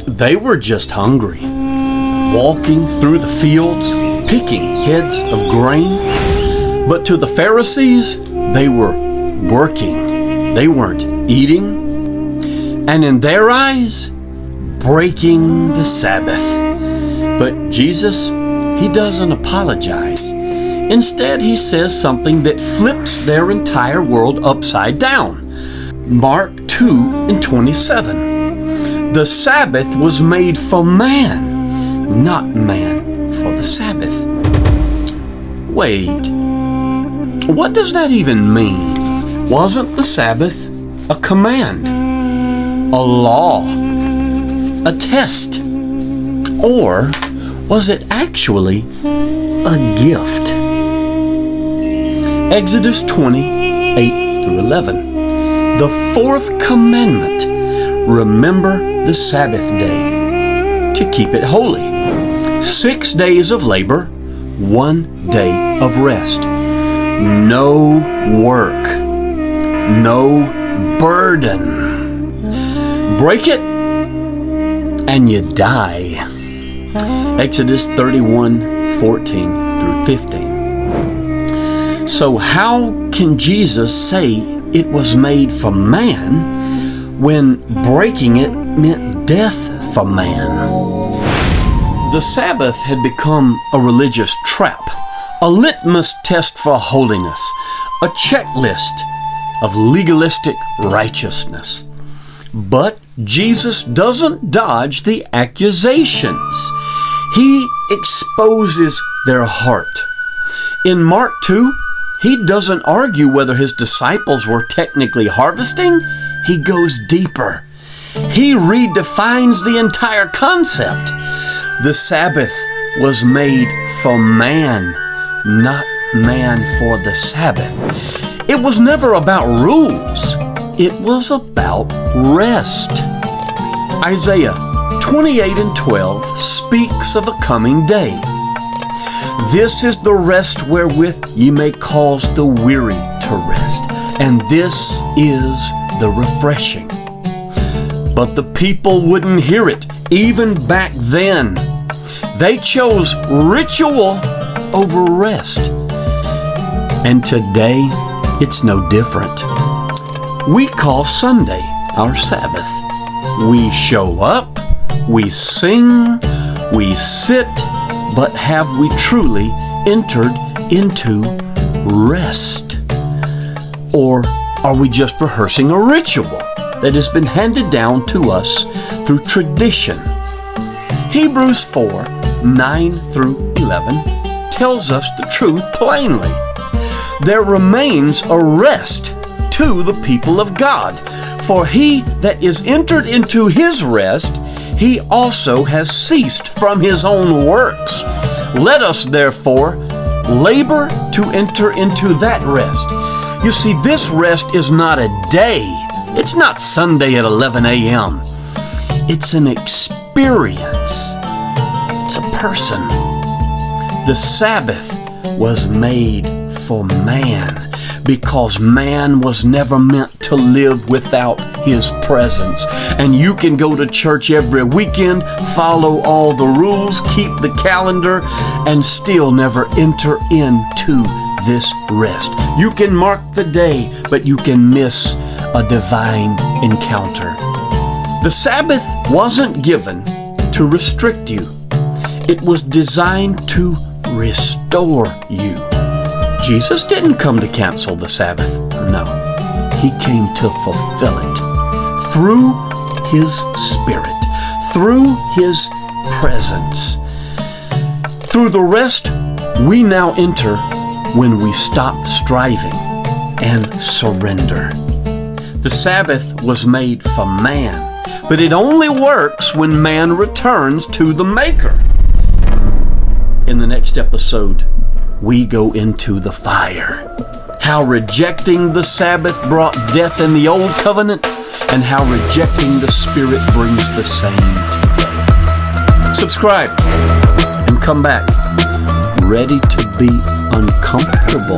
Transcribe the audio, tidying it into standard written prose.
they were just hungry, walking through the fields, picking heads of grain. But to the Pharisees, they were working. They weren't eating. And in their eyes, breaking the Sabbath. But Jesus, he doesn't apologize. Instead, he says something that flips their entire world upside down. Mark 2:27. The Sabbath was made for man, not man for the Sabbath. Wait, what does that even mean? Wasn't the Sabbath a command, a law, a test, or was it actually a gift? Exodus 20:8-11. The fourth commandment, remember the Sabbath day to keep it holy. 6 days of labor, 1 day of rest. No work, no burden. Break it and you die. Exodus 31:14-15. So how can Jesus say it was made for man when breaking it meant death for man? The Sabbath had become a religious trap, a litmus test for holiness, a checklist of legalistic righteousness. But Jesus doesn't dodge the accusations. He exposes their heart. In Mark 2, he doesn't argue whether his disciples were technically harvesting. He goes deeper. He redefines the entire concept. The Sabbath was made for man, not man for the Sabbath. It was never about rules. It was about rest. Isaiah 28:12 speaks of a coming day. This is the rest wherewith ye may cause the weary to rest, and this is the refreshing. But the people wouldn't hear it, even back then. They chose ritual over rest. And today, it's no different. We call Sunday our Sabbath. We show up, we sing, we sit, but have we truly entered into rest? Or are we just rehearsing a ritual that has been handed down to us through tradition? Hebrews 4:9-11 tells us the truth plainly. There remains a rest to the people of God. For he that is entered into his rest, he also has ceased from his own works. Let us therefore labor to enter into that rest. You see, this rest is not a day. It's not Sunday at 11 a.m. It's an experience. It's a person. The Sabbath was made for man, because man was never meant to live without his presence. And you can go to church every weekend, follow all the rules, keep the calendar, and still never enter into this rest. You can mark the day, but you can miss a divine encounter. The Sabbath wasn't given to restrict you. It was designed to restore you. Jesus didn't come to cancel the Sabbath. No, he came to fulfill it through his Spirit, through his presence. Through the rest we now enter when we stop striving and surrender. The Sabbath was made for man, but it only works when man returns to the Maker. In the next episode, we go into the fire. How rejecting the Sabbath brought death in the old covenant, and how rejecting the Spirit brings the same today. Subscribe and come back, ready to be uncomfortable.